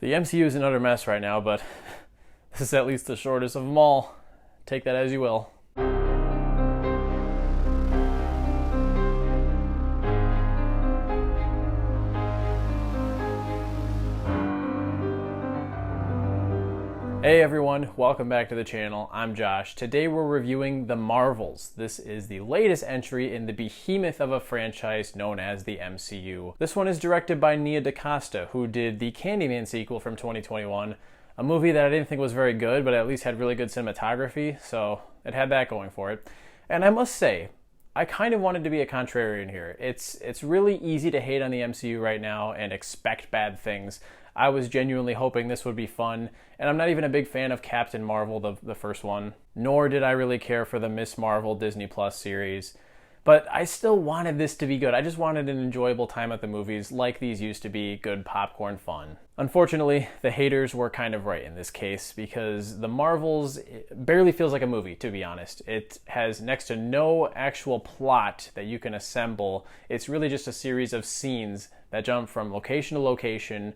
The MCU is an utter mess right now, but this is at least the shortest of them all. Take that as you will. Hey everyone, welcome back to the channel. I'm Josh. Today we're reviewing The Marvels. This is the latest entry in the behemoth of a franchise known as the MCU. This one is directed by Nia DaCosta, who did the Candyman sequel from 2021, a movie that I didn't think was very good, but at least had really good cinematography, so it had that going for it. And I must say, I kind of wanted to be a contrarian here. It's really easy to hate on the MCU right now and expect bad things. I was genuinely hoping this would be fun, and I'm not even a big fan of Captain Marvel, the first one, nor did I really care for the Miss Marvel Disney Plus series. But I still wanted this to be good. I just wanted an enjoyable time at the movies like these used to be, good popcorn fun. Unfortunately, the haters were kind of right in this case because The Marvels barely feels like a movie, to be honest. It has next to no actual plot that you can assemble. It's really just a series of scenes that jump from location to location,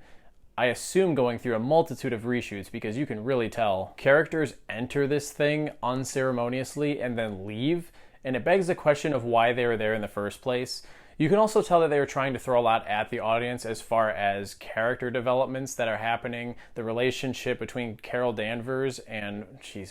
I assume going through a multitude of reshoots because you can really tell. Characters enter this thing unceremoniously and then leave, and it begs the question of why they were there in the first place. You can also tell that they were trying to throw a lot at the audience as far as character developments that are happening, the relationship between Carol Danvers and,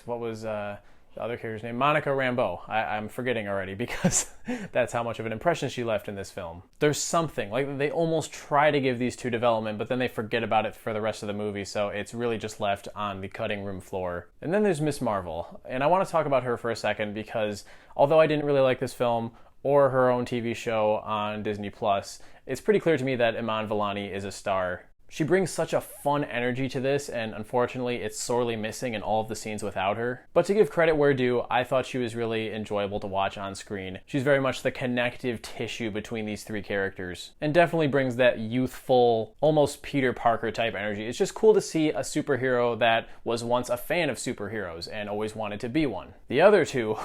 what was the other character's name? Monica Rambeau. I'm forgetting already because that's how much of an impression she left in this film. There's something, like they almost try to give these two development, but then they forget about it for the rest of the movie, so it's really just left on the cutting room floor. And then there's Miss Marvel, and I want to talk about her for a second because although I didn't really like this film or her own TV show on Disney Plus, it's pretty clear to me that Iman Vellani is a star. She brings such a fun energy to this, and unfortunately it's sorely missing in all of the scenes without her. But to give credit where due, I thought she was really enjoyable to watch on screen. She's very much the connective tissue between these three characters, and definitely brings that youthful, almost Peter Parker type energy. It's just cool to see a superhero that was once a fan of superheroes and always wanted to be one. The other two,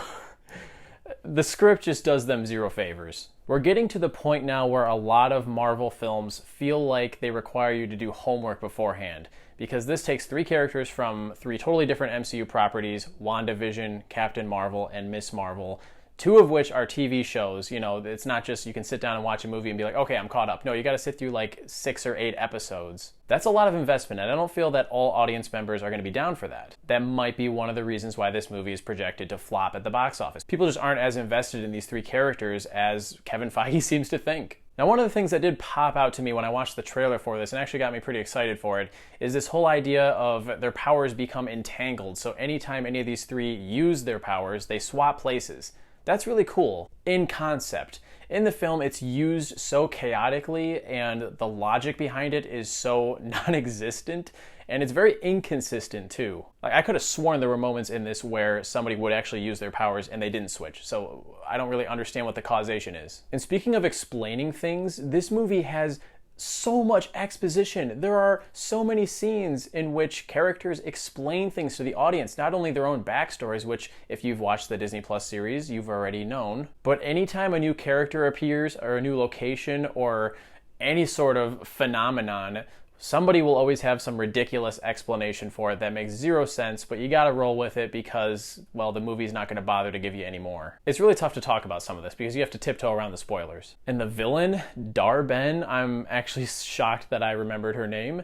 the script just does them zero favors. We're getting to the point now where a lot of Marvel films feel like they require you to do homework beforehand, because this takes three characters from three totally different MCU properties, WandaVision, Captain Marvel, and Miss Marvel, two of which are TV shows. You know, it's not just you can sit down and watch a movie and be like, okay, I'm caught up. No, you got to sit through like 6 or 8 episodes. That's a lot of investment, and I don't feel that all audience members are going to be down for that. That might be one of the reasons why this movie is projected to flop at the box office. People just aren't as invested in these three characters as Kevin Feige seems to think. Now, one of the things that did pop out to me when I watched the trailer for this, and actually got me pretty excited for it, is this whole idea of their powers become entangled. So anytime any of these three use their powers, they swap places. That's really cool in concept. In the film, it's used so chaotically, and the logic behind it is so non-existent, and it's very inconsistent too. Like, I could have sworn there were moments in this where somebody would actually use their powers and they didn't switch, so I don't really understand what the causation is. And speaking of explaining things, this movie has so much exposition. There are so many scenes in which characters explain things to the audience, not only their own backstories, which if you've watched the Disney Plus series, you've already known, but anytime a new character appears or a new location or any sort of phenomenon, somebody will always have some ridiculous explanation for it that makes zero sense, but you gotta roll with it because, well, the movie's not gonna bother to give you any more. It's really tough to talk about some of this because you have to tiptoe around the spoilers. And the villain, Dar-Ben, I'm actually shocked that I remembered her name.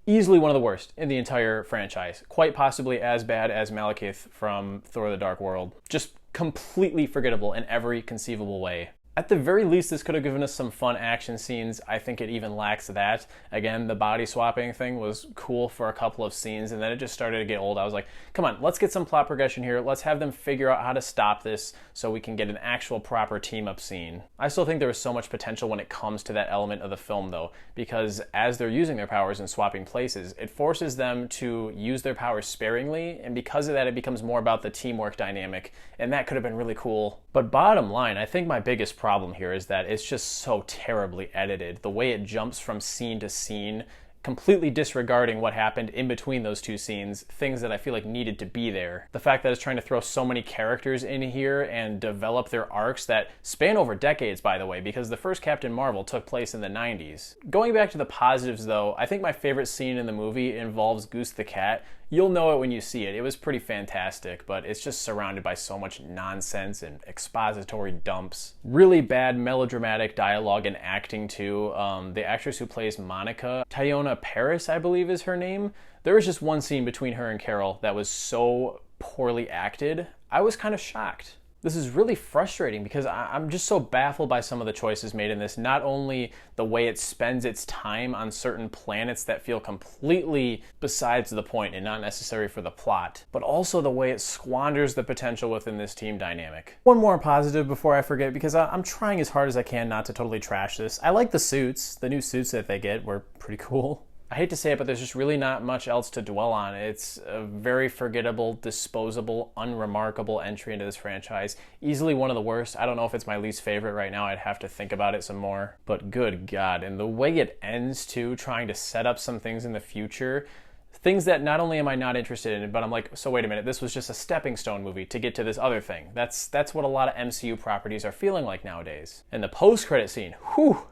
Easily one of the worst in the entire franchise. Quite possibly as bad as Malekith from Thor: The Dark World. Just completely forgettable in every conceivable way. At the very least, this could have given us some fun action scenes. I think it even lacks that. Again, the body swapping thing was cool for a couple of scenes, and then it just started to get old. I was like, come on, let's get some plot progression here. Let's have them figure out how to stop this so we can get an actual proper team-up scene. I still think there is so much potential when it comes to that element of the film, though, because as they're using their powers and swapping places, it forces them to use their powers sparingly, and because of that, it becomes more about the teamwork dynamic, and that could have been really cool. But bottom line, I think my biggest problem here is that it's just so terribly edited. The way it jumps from scene to scene completely disregarding what happened in between those two scenes, things that I feel like needed to be there. The fact that it's trying to throw so many characters in here and develop their arcs that span over decades, by the way, because the first Captain Marvel took place in the 90s. Going back to the positives, though, I think my favorite scene in the movie involves Goose the Cat. You'll know it when you see it. It was pretty fantastic, but it's just surrounded by so much nonsense and expository dumps. Really bad melodramatic dialogue and acting, too. The actress who plays Monica, Teyonah Parris, I believe is her name. There was just one scene between her and Carol that was so poorly acted. I was kind of shocked. This is really frustrating because I'm just so baffled by some of the choices made in this. Not only the way it spends its time on certain planets that feel completely besides the point and not necessary for the plot, but also the way it squanders the potential within this team dynamic. One more positive before I forget, because I'm trying as hard as I can not to totally trash this. I like the suits. The new suits that they get were pretty cool. I hate to say it, but there's just really not much else to dwell on. It's a very forgettable, disposable, unremarkable entry into this franchise. Easily one of the worst. I don't know if it's my least favorite right now. I'd have to think about it some more. But good God. And the way it ends, too, trying to set up some things in the future, things that not only am I not interested in, but I'm like, so wait a minute, this was just a stepping stone movie to get to this other thing. That's what a lot of MCU properties are feeling like nowadays. And the post-credit scene, whew,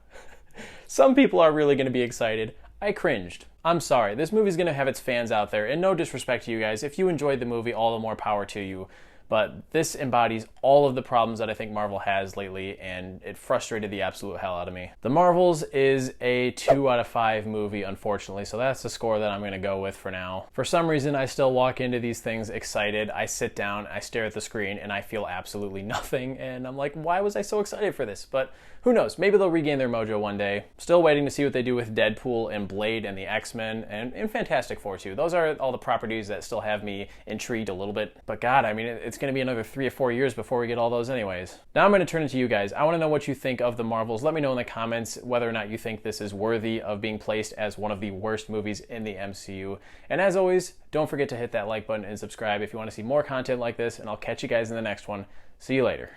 some people are really going to be excited. I cringed. I'm sorry. This movie's going to have its fans out there, and no disrespect to you guys. If you enjoyed the movie, all the more power to you. But this embodies all of the problems that I think Marvel has lately, and it frustrated the absolute hell out of me. The Marvels is a 2 out of 5 movie, unfortunately, so that's the score that I'm going to go with for now. For some reason, I still walk into these things excited. I sit down, I stare at the screen, and I feel absolutely nothing, and I'm like, why was I so excited for this? But who knows? Maybe they'll regain their mojo one day. Still waiting to see what they do with Deadpool and Blade and the X-Men and Fantastic Four, too. Those are all the properties that still have me intrigued a little bit. But God, I mean, it's going to be another 3 or 4 years before we get all those anyways. Now I'm going to turn it to you guys. I want to know what you think of the Marvels. Let me know in the comments whether or not you think this is worthy of being placed as one of the worst movies in the MCU. And as always, don't forget to hit that like button and subscribe if you want to see more content like this, and I'll catch you guys in the next one. See you later.